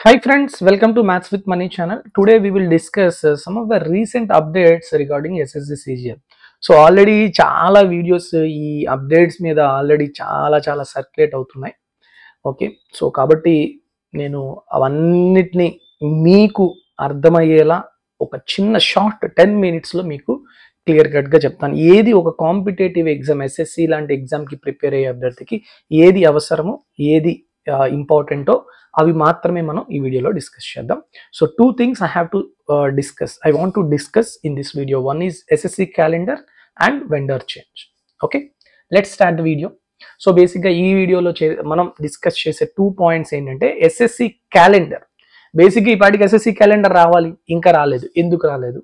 Hi friends, welcome to Maths with Money channel. Today we will discuss some of the recent updates regarding SSC CGL. So already చాలా videos ఈ updates మీద already చాలా circulate అవుతున్నాయి. Okay, so కాబట్టి నేను అవన్నిటిని మీకు అర్థమయ్యేలా ఒక చిన్న షార్ట్ 10 minutesలో మీకు క్లియర్ కట్గా చెప్తాను. ఏది ఒక కాంపిటేటివ్ ఎగ్జామ్ ఎస్ఎస్సి లాంటి ఎగ్జామ్కి ప్రిపేర్ అయ్యే అభ్యర్థికి ఏది అవసరమో ఏది ఇంపార్టెంటో అవి మాత్రమే మనం ఈ వీడియోలో డిస్కస్ చేద్దాం. So 2 things I have to discuss. I want to discuss in this video. One is SSC calendar and vendor change. Okay, let's start the video. So బేసిక్గా ఈ వీడియోలో మనం డిస్కస్ చేసే 2 points ఏంటంటే ఎస్ఎస్సి క్యాలెండర్. బేసిక్గా ఈ పాటికి ఎస్ఎస్సి క్యాలెండర్ రావాలి, ఇంకా రాలేదు. ఎందుకు రాలేదు?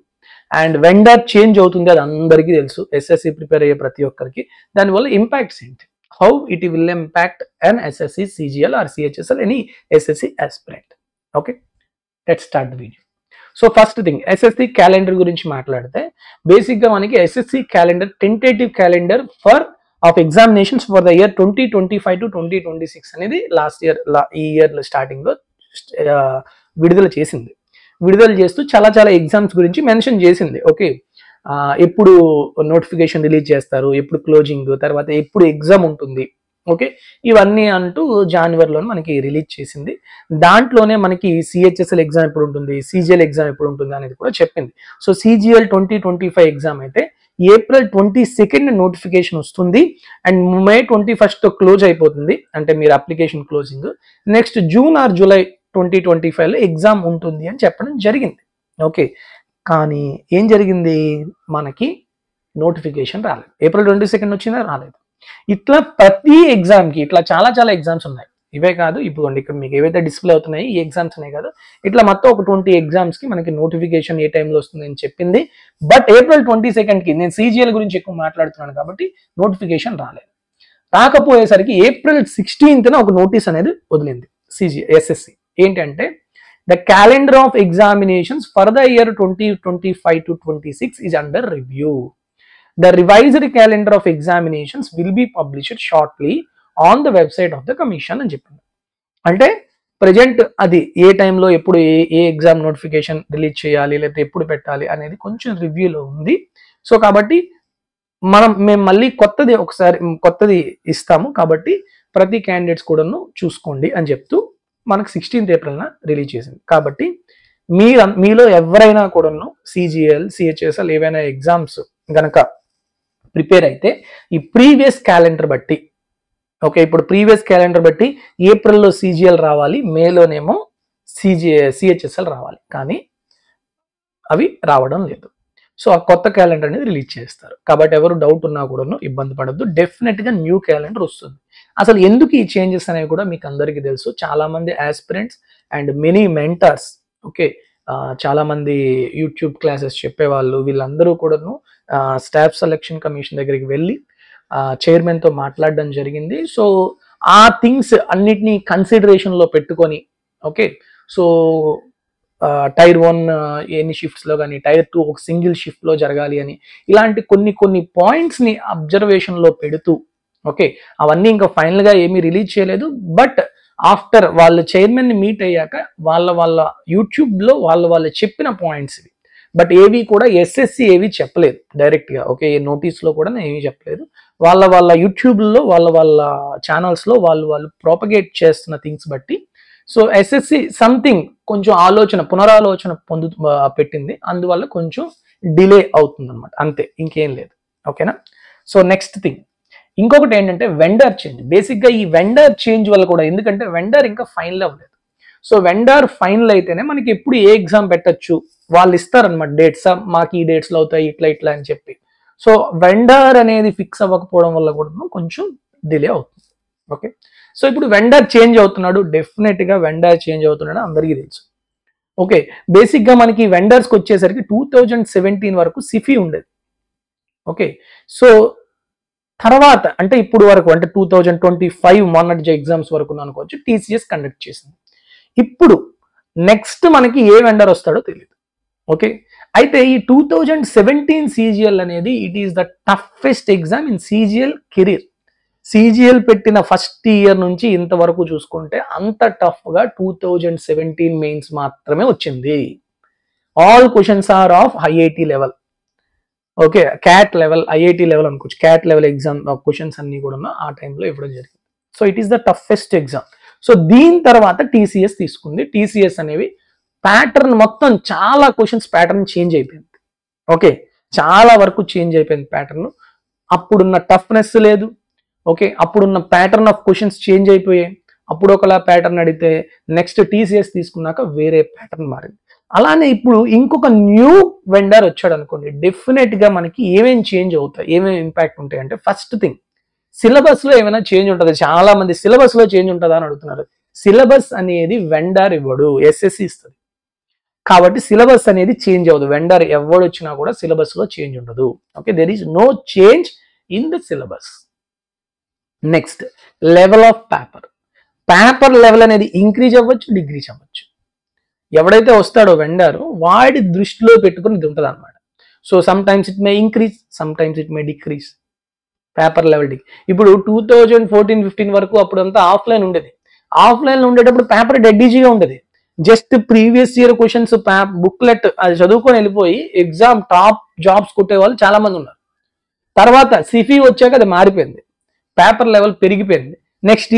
అండ్ వెండర్ చేంజ్ అవుతుంది, అది అందరికీ తెలుసు. ఎస్ఎస్సి ప్రిపేర్ అయ్యే ప్రతి ఒక్కరికి దానివల్ల ఇంపాక్ట్స్ ఏంటి, how it will impact an SSC CGL or CHSL any SSC aspirant. Okay, let's start the video. So first thing, SSC calendar గురించి మాట్లాడితే బేసిక్ గా మనకి SSC calendar tentative calendar for of examinations for the year 2025 to 2026 అనేది last year ఈ year starting లో విడుదల చేస్తూ చాలా ఎగ్జామ్స్ గురించి మెన్షన్ చేసింది. ఓకే, ఎప్పుడు నోటిఫికేషన్ రిలీజ్ చేస్తారు, ఎప్పుడు క్లోజింగ్, తర్వాత ఎప్పుడు ఎగ్జామ్ ఉంటుంది, ఓకే, ఇవన్నీ అంటూ జనవరిలో మనకి రిలీజ్ చేసింది. దాంట్లోనే మనకి సిహెచ్ఎస్ఎల్ ఎగ్జామ్ ఎప్పుడు ఉంటుంది, సిజిఎల్ ఎగ్జామ్ ఎప్పుడు ఉంటుంది అనేది కూడా చెప్పింది. సో సిజిఎల్ 2025 ఎగ్జామ్ అయితే ఏప్రిల్ 22 నోటిఫికేషన్ వస్తుంది అండ్ మే 21 క్లోజ్ అయిపోతుంది, అంటే మీరు application closing. Next June or July 2025లో ఎగ్జామ్ ఉంటుంది అని చెప్పడం జరిగింది. ఓకే, కానీ ఏం జరిగింది, మనకి నోటిఫికేషన్ రాలేదు. ఏప్రిల్ 22 వచ్చిందా, రాలేదు. ఇట్లా ప్రతి ఎగ్జామ్కి ఇట్లా చాలా ఎగ్జామ్స్ ఉన్నాయి. ఇవే కాదు, ఇప్పుడు ఇక్కడ మీకు ఏవైతే డిస్ప్లే అవుతున్నాయి ఈ ఎగ్జామ్స్ ఉన్నాయి కదా, ఇట్లా మొత్తం ఒక 20 ఎగ్జామ్స్కి మనకి నోటిఫికేషన్ ఏ టైంలో వస్తుంది అని చెప్పింది. బట్ ఏప్రిల్ 22కి నేను సిజిఎల్ గురించి ఎక్కువ మాట్లాడుతున్నాను కాబట్టి నోటిఫికేషన్ రాలేదు. రాకపోయేసరికి ఏప్రిల్ 16న ఒక నోటీస్ అనేది వదిలింది ఎస్ఎస్సి. ఏంటంటే the calendar of examinations for the year 2025 to 26 is under review. The revised calendar of examinations will be published shortly on the website of the commission అని చెప్పింది. అంటే ప్రజెంట్ అది ఏ టైంలో ఎప్పుడు ఏ ఎగ్జామ్ నోటిఫికేషన్ రిలీజ్ చేయాలి లేకపోతే ఎప్పుడు పెట్టాలి అనేది కొంచెం రివ్యూలో ఉంది. సో కాబట్టి మేము మళ్ళీ కొత్తది ఇస్తాము, కాబట్టి ప్రతి క్యాండిడేట్స్ కూడాను చూసుకోండి అని చెప్తూ మనకు 16th ఏప్రిల్న రిలీజ్ చేసింది. కాబట్టి మీలో ఎవరైనా కూడాను సిజిఎల్ సిహెచ్ఎస్ఎల్ ఏవైనా ఎగ్జామ్స్ గనక ప్రిపేర్ అయితే ఈ ప్రీవియస్ క్యాలెండర్ బట్టి, ఓకే, ఇప్పుడు ప్రీవియస్ క్యాలెండర్ బట్టి ఏప్రిల్లో సిజిఎల్ రావాలి, మేలోనేమో సిహెచ్ఎస్ఎల్ రావాలి, కానీ అవి రావడం లేదు. సో ఆ కొత్త క్యాలెండర్ అనేది రిలీజ్ చేస్తారు. కాబట్టి ఎవరు డౌట్ ఉన్నా కూడాను ఇబ్బంది పడద్దు, డెఫినెట్గా న్యూ క్యాలెండర్ వస్తుంది. అసలు ఎందుకు ఈ చేంజెస్ అనేవి కూడా మీకు అందరికీ తెలుసు. చాలామంది aspirants and many mentors, okay, చాలామంది యూట్యూబ్ క్లాసెస్ చెప్పేవాళ్ళు, వీళ్ళందరూ కూడాను స్టాఫ్ సెలెక్షన్ కమిషన్ దగ్గరికి వెళ్ళి చైర్మన్తో మాట్లాడడం జరిగింది. సో ఆ థింగ్స్ అన్నిటినీ కన్సిడరేషన్లో పెట్టుకొని, ఓకే, సో టైర్ 1 ఎన్ని షిఫ్ట్స్లో కానీ టైర్ 2 ఒక సింగిల్ షిఫ్ట్లో జరగాలి అని ఇలాంటి కొన్ని పాయింట్స్ని అబ్జర్వేషన్లో పెడుతూ, ఓకే, అవన్నీ ఇంకా ఫైనల్గా ఏమీ రిలీజ్ చేయలేదు. బట్ ఆఫ్టర్ వాళ్ళ చైర్మన్ని మీట్ అయ్యాక వాళ్ళ యూట్యూబ్లో వాళ్ళు చెప్పిన పాయింట్స్ ఇవి. బట్ ఏవి కూడా ఎస్ఎస్సి ఏవి చెప్పలేదు డైరెక్ట్గా, ఓకే, ఏ నోటీస్లో కూడా ఏమీ చెప్పలేదు. వాళ్ళ యూట్యూబ్లో వాళ్ళ ఛానల్స్లో వాళ్ళు ప్రాపగేట్ చేస్తున్న థింగ్స్ బట్టి సో ఎస్ఎస్సి సంథింగ్ కొంచెం పునరాలోచన పెట్టింది, అందువల్ల కొంచెం డిలే అవుతుంది అనమాట, అంతే, ఇంకేం లేదు. ఓకేనా? సో నెక్స్ట్ థింగ్, ఇంకొకటి ఏంటంటే వెండర్ చేంజ్. బేసిక్గా ఈ వెండర్ చేంజ్ వల్ల కూడా, ఎందుకంటే వెండర్ ఇంకా ఫైనల్ అవ్వలేదు. సో వెండర్ ఫైనల్ అయితేనే మనకి ఎప్పుడు ఏ ఎగ్జామ్ పెట్టచ్చు వాళ్ళు ఇస్తారనమాట డేట్స్, మాకు ఈ డేట్స్లో అవుతాయి ఇట్లా అని చెప్పి. సో వెండర్ అనేది ఫిక్స్ అవ్వకపోవడం వల్ల కూడా కొంచెం డిలే అవుతుంది. ఓకే, సో ఇప్పుడు వెండర్ చేంజ్ అవుతున్నాడు, డెఫినెట్గా వెండర్ చేంజ్ అవుతున్నాడు అందరికీ తెలుసు. ఓకే, బేసిక్గా మనకి వెండర్స్కి వచ్చేసరికి 2017 వరకు సిఫీ ఉండేది. ఓకే, సో తర్వాత అంటే ఇప్పుడు వరకు అంటే 2025 మొన్నటి ఎగ్జామ్స్ వరకు అనుకోవచ్చు టీసీఎస్ కండక్ట్ చేసింది. ఇప్పుడు నెక్స్ట్ మనకి ఏ వెండర్ వస్తాడో తెలియదు. ఓకే, అయితే ఈ 2017 సిజిఎల్ అనేది it is the toughest exam in CGL career. CGL పెట్టిన ఫస్ట్ ఇయర్ నుంచి ఇంతవరకు చూసుకుంటే అంత టఫ్గా 2017 మెయిన్స్ మాత్రమే వచ్చింది. All questions are of IIT level. Okay, CAT level, IIT level అనుకోవచ్చు. క్యాట్ లెవెల్ ఎగ్జామ్ క్వశ్చన్స్ అన్ని కూడా ఆ టైంలో ఇవ్వడం జరిగింది. So it is the toughest exam. So దీని తర్వాత TCS తీసుకుంది. TCS అనేవి ప్యాటర్న్ మొత్తం చాలా క్వశ్చన్స్ ప్యాటర్న్ చేంజ్ అయిపోయింది. ఓకే, చాలా వరకు చేంజ్ అయిపోయింది ప్యాటర్న్. అప్పుడున్న టఫ్నెస్ లేదు. ఓకే, అప్పుడున్న ప్యాటర్న్ ఆఫ్ క్వశ్చన్స్ చేంజ్ అయిపోయాయి. అప్పుడు ఒకలా ప్యాటర్న్ అడిగితే నెక్స్ట్ TCS తీసుకున్నాక వేరే ప్యాటర్న్ మారింది. అలానే ఇప్పుడు ఇంకొక న్యూ వెండర్ వచ్చాడు అనుకోండి, డెఫినెట్ గా మనకి ఏమేమి చేంజ్ అవుతాయి, ఏమేమి ఇంపాక్ట్ ఉంటాయి అంటే, ఫస్ట్ థింగ్ సిలబస్ లో ఏమైనా చేంజ్ ఉంటుంది. చాలా మంది సిలబస్ లో చేంజ్ ఉంటుందా అని అడుగుతున్నారు. సిలబస్ అనేది వెండర్ ఇవ్వడు, SSC ఇస్తుంది. కాబట్టి సిలబస్ అనేది చేంజ్ అవ్వదు. వెండర్ ఎవడు వచ్చినా కూడా సిలబస్ లో చేంజ్ ఉండదు. Okay, there is no change in the syllabus. Next, level of paper level అనేది ఇంక్రీజ్ అవ్వచ్చు, డిక్రీజ్ అవ్వచ్చు. ఎవడైతే వస్తాడో వెండర్ వాడి దృష్టిలో పెట్టుకుని ఇది ఉంటుంది అనమాట. So some times it may increase, some times it may decrease paper level. ఇప్పుడు 2014-15 వరకు అప్పుడంతా ఆఫ్లైన్ ఉండేది. ఆఫ్లైన్ లో ఉండేటప్పుడు పేపర్ డెడ్ ఈజీగా ఉండేది. Just previous year questions booklet అది చదువుకొని వెళ్ళిపోయి ఎగ్జామ్ టాప్ జాబ్స్ కొట్టే వాళ్ళు చాలా మంది ఉన్నారు. తర్వాత సిఫీ వచ్చాక అది మారిపోయింది, పేపర్ లెవెల్ పెరిగిపోయింది. నెక్స్ట్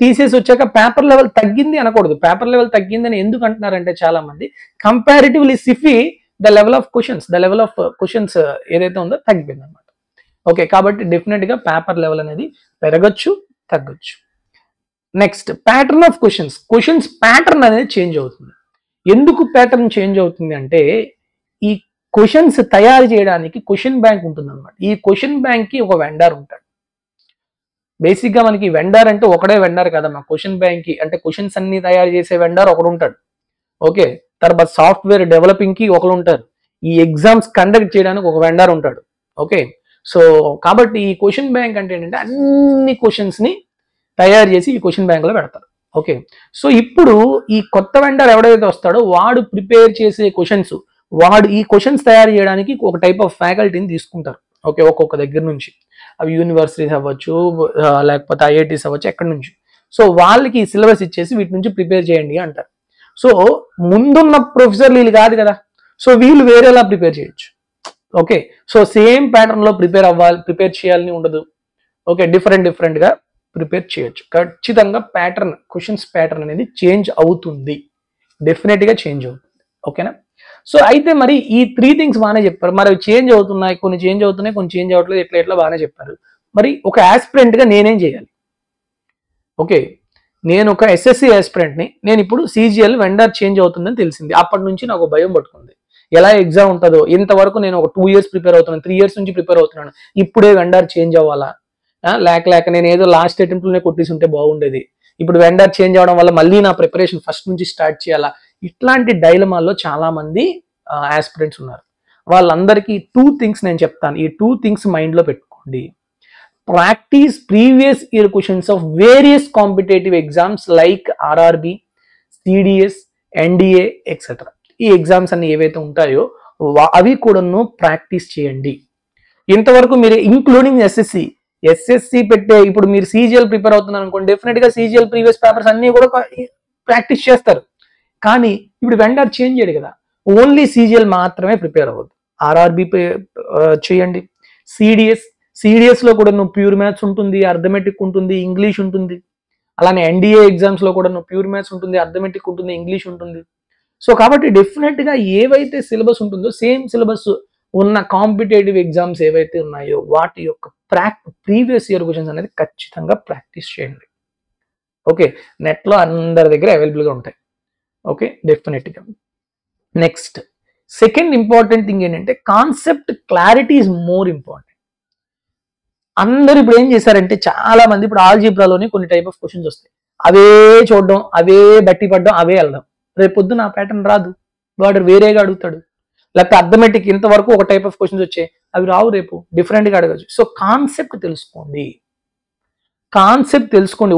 TCS వచ్చాక పేపర్ లెవెల్ తగ్గింది అనకూడదు. పేపర్ లెవెల్ తగ్గింది అని ఎందుకు అంటున్నారంటే చాలా మంది comparatively Sify the level of questions ఏదైతే ఉందో తగ్గిపోయింది అనమాట. ఓకే, కాబట్టి డెఫినెట్ గా పేపర్ లెవెల్ అనేది పెరగచ్చు, తగ్గొచ్చు. Next, pattern of questions pattern అనేది చేంజ్ అవుతుంది. ఎందుకు ప్యాటర్న్ చేంజ్ అవుతుంది అంటే, ఈ క్వశ్చన్స్ తయారు చేయడానికి క్వశ్చన్ బ్యాంక్ ఉంటుంది అనమాట. ఈ క్వశ్చన్ బ్యాంక్ కి ఒక వెండర్ ఉంటాడు. బేసిక్ గా మనకి వెండర్ అంటే ఒకడే వెండర్ కదమ్మా. క్వశ్చన్ బ్యాంక్ కి అంటే క్వశ్చన్స్ అన్ని తయారు చేసే వెండర్ ఒకడు ఉంటాడు. ఓకే, తర్వాత సాఫ్ట్వేర్ డెవలపింగ్ కి ఒకరు ఉంటారు. ఈ ఎగ్జామ్స్ కండక్ట్ చేయడానికి ఒక వెండర్ ఉంటాడు. ఓకే, సో కాబట్టి ఈ క్వశ్చన్ బ్యాంక్ అంటే ఏంటంటే అన్ని క్వశ్చన్స్ ని తయారు చేసి ఈ క్వశ్చన్ బ్యాంక్ లో పెడతారు. ఓకే, సో ఇప్పుడు ఈ కొత్త వెండర్ ఎవడైతే వస్తాడో వాడు ప్రిపేర్ చేసే క్వశ్చన్స్, వాడు ఈ క్వశ్చన్స్ తయారు చేయడానికి ఒక టైప్ ఆఫ్ ఫ్యాకల్టీని తీసుకుంటారు. ఓకే, ఒక్కొక్క దగ్గర నుంచి, అవి యూనివర్సిటీస్ అవ్వచ్చు, లేకపోతే IITs అవ్వచ్చు, ఎక్కడి నుంచి. సో వాళ్ళకి సిలబస్ ఇచ్చేసి వీటి నుంచి ప్రిపేర్ చేయండి అంటారు. సో ముందున్న ప్రొఫెసర్లు వీళ్ళు కాదు కదా, సో వీళ్ళు వేరేలా ప్రిపేర్ చేయొచ్చు. ఓకే, సో సేమ్ ప్యాటర్న్ లో ప్రిపేర్ చేయాలని ఉండదు. ఓకే, డిఫరెంట్ గా ప్రిపేర్ చేయొచ్చు. ఖచ్చితంగా క్వశ్చన్స్ ప్యాటర్న్ అనేది చేంజ్ అవుతుంది, డెఫినెట్ గా చేంజ్ అవుతుంది. ఓకేనా. సో అయితే మరి ఈ 3 థింగ్స్ బాగానే చెప్పారు. మరి చేంజ్ అవుతున్నాయి, కొన్ని చేంజ్ అవుతున్నాయి, కొన్ని చేంజ్ అవ్వట్లేదు, ఎట్లా బాగానే చెప్పారు. మరి ఒక ఆస్పిరెంట్ గా నేనేం చేయాలి? ఓకే, నేను ఒక SSC ఆస్పిరెంట్ ని. నేను ఇప్పుడు CGL వెండర్ చేంజ్ అవుతుందని తెలిసింది. అప్పటి నుంచి నాకు భయం పట్టుకుంది. ఎలా ఎగ్జామ్ ఉంటుందో, ఇంతవరకు నేను ఒక 2 years ప్రిపేర్ అవుతున్నాను, 3 years నుంచి ప్రిపేర్ అవుతున్నాను, ఇప్పుడే వెండర్ చేంజ్ అవ్వాలా? లేక నేను ఏదో లాస్ట్ అటెంప్ట్ లోనే కొట్టేసి ఉంటే బాగుండేది, ఇప్పుడు వెండర్ చేంజ్ అవడం వల్ల మళ్ళీ నా ప్రిపరేషన్ ఫస్ట్ నుంచి స్టార్ట్ చేయాలా? ఇట్లాంటి డైలమాల్లో చాలా మంది ఆస్పిరెంట్స్ ఉన్నారు. వాళ్ళందరికీ 2 థింగ్స్ నేను చెప్తాను. ఈ 2 థింగ్స్ మైండ్ లో పెట్టుకోండి. Practice previous year questions of various competitive exams like RRB, CDS, NDA etcetera. ఈ ఎగ్జామ్స్ అన్ని ఏవైతే ఉంటాయో అవి కూడాను ప్రాక్టీస్ చేయండి. ఇంతవరకు మీరు ఇంక్లూడింగ్ SSC పెట్టే, ఇప్పుడు మీరు CGL ప్రిపేర్ అవుతున్నారు అనుకోండి, డెఫినెట్ గా CGL ప్రీవియస్ పేపర్స్ అన్ని కూడా ప్రాక్టీస్ చేస్తారు. కానీ ఇప్పుడు వెండర్ చేంజ్ చేయడు కదా, ఓన్లీ CGL మాత్రమే ప్రిపేర్ అవ్వద్దు. RRB చేయండి. CDS లో కూడా నువ్వు ప్యూర్ మ్యాథ్స్ ఉంటుంది, అర్థమెటిక్ ఉంటుంది, ఇంగ్లీష్ ఉంటుంది. అలానే NDA ఎగ్జామ్స్ లో కూడా నువ్వు ప్యూర్ మ్యాథ్స్ ఉంటుంది, అర్థమెటిక్ ఉంటుంది, ఇంగ్లీష్ ఉంటుంది. సో కాబట్టి డెఫినెట్ గా ఏవైతే సిలబస్ ఉంటుందో సేమ్ సిలబస్ ఉన్న కాంపిటేటివ్ ఎగ్జామ్స్ ఏవైతే ఉన్నాయో వాటి యొక్క ప్రీవియస్ ఇయర్ క్వశ్చన్స్ అనేది ఖచ్చితంగా ప్రాక్టీస్ చేయండి. ఓకే, నెట్ లో అందరి దగ్గర అవైలబుల్ గా ఉంటాయి. ఓకే, డెఫినెట్ గా. నెక్స్ట్, సెకండ్ ఇంపార్టెంట్ థింగ్ ఏంటంటే concept clarity is more important. అందరు ఇప్పుడు ఏం చేశారంటే చాలా మంది ఇప్పుడు ఆల్జీబ్రాలోని కొన్ని టైప్ ఆఫ్ క్వశ్చన్స్ వస్తాయి, అవే చూడడం, అవే బట్టి పడడం, అవే వెళ్దాం. రేపు పొద్దున ఆ ప్యాటర్న్ రాదు, వాడు వేరేగా అడుగుతాడు. లేకపోతే అర్థమెటిక్ ఇంతవరకు ఒక టైప్ ఆఫ్ క్వశ్చన్స్ వచ్చాయి, అవి రావు, రేపు డిఫరెంట్ గా అడగచ్చు. సో కాన్సెప్ట్ తెలుసుకోండి.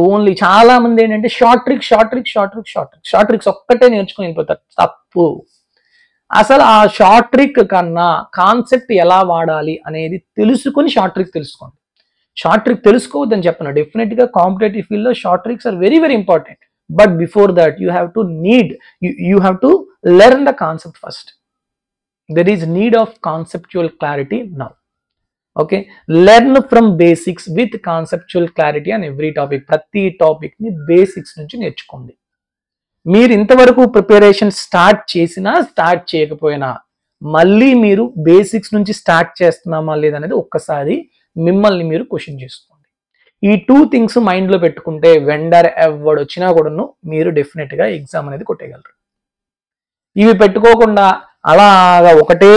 ఓన్లీ చాలా మంది ఏంటంటే షార్ట్ ట్రిక్స్ ఒక్కటే నేర్చుకుని వెళ్ళిపోతారు. తప్పు. అసలు ఆ షార్ట్ ట్రిక్ కన్నా కాన్సెప్ట్ ఎలా వాడాలి అనేది తెలుసుకుని షార్ట్ ట్రిక్ తెలుసుకోండి. షార్ట్ ట్రిక్ తెలుసుకోవద్దని చెప్పను, డెఫినెట్గా కాంపిటేటివ్ ఫీల్డ్లో short tricks are very very important. But before that you have to learn the concept first. There is need of conceptual clarity now. Okay, learn from basics with conceptual clarity and every topic. ప్రతి టాపిక్ని basics నుంచి నేర్చుకోండి. మీరు ఇంతవరకు preparation start చేసినా start చేయకపోయినా మళ్ళీ మీరు బేసిక్స్ నుంచి స్టార్ట్ చేస్తున్నామా లేదనేది ఒక్కసారి మిమ్మల్ని మీరు క్వశ్చన్ చేసుకోండి. ఈ 2 థింగ్స్ మైండ్లో పెట్టుకుంటే వెండర్ ఎవడొచ్చినా కూడాను మీరు డెఫినెట్గా ఎగ్జామ్ అనేది కొట్టేయగలరు. ఇవి పెట్టుకోకుండా అలాగా ఒకటే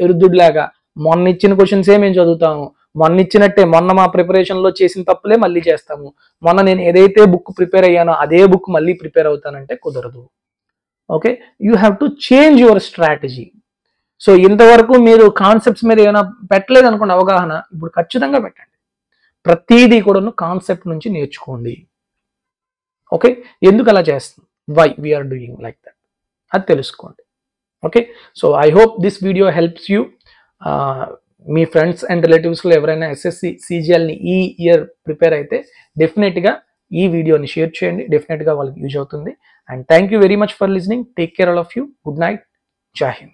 ఎరుదుడిలాగా మొన్న ఇచ్చిన క్వశ్చన్సే మేము చదువుతాము, మొన్న ఇచ్చినట్టే మొన్న మా ప్రిపరేషన్లో చేసిన తప్పులే మళ్ళీ చేస్తాము, మొన్న నేను ఏదైతే బుక్ ప్రిపేర్ అయ్యానో అదే బుక్ మళ్ళీ ప్రిపేర్ అవుతానంటే కుదరదు. Okay, you have to change your strategy. So ఇంతవరకు మీరు కాన్సెప్ట్స్ మీద ఏమైనా పెట్టలేదు అనుకోండి అవగాహన, ఇప్పుడు ఖచ్చితంగా పెట్టండి. ప్రతిదీ కూడా కాన్సెప్ట్ నుంచి నేర్చుకోండి. ఓకే, ఎందుకు అలా చేస్తాం, why we are doing like that, అది తెలుసుకోండి. Okay, so I hope this video helps you. మీ ఫ్రెండ్స్ అండ్ రిలేటివ్స్లో ఎవరైనా ఎస్ఎస్సి సిజిఎల్ని ఈ ఇయర్ ప్రిపేర్ అయితే డెఫినెట్గా ఈ వీడియోని షేర్ చేయండి, డెఫినెట్గా వాళ్ళకి యూజ్ అవుతుంది. And thank you very much for listening. Take care all of you. Good night. జై హింద్.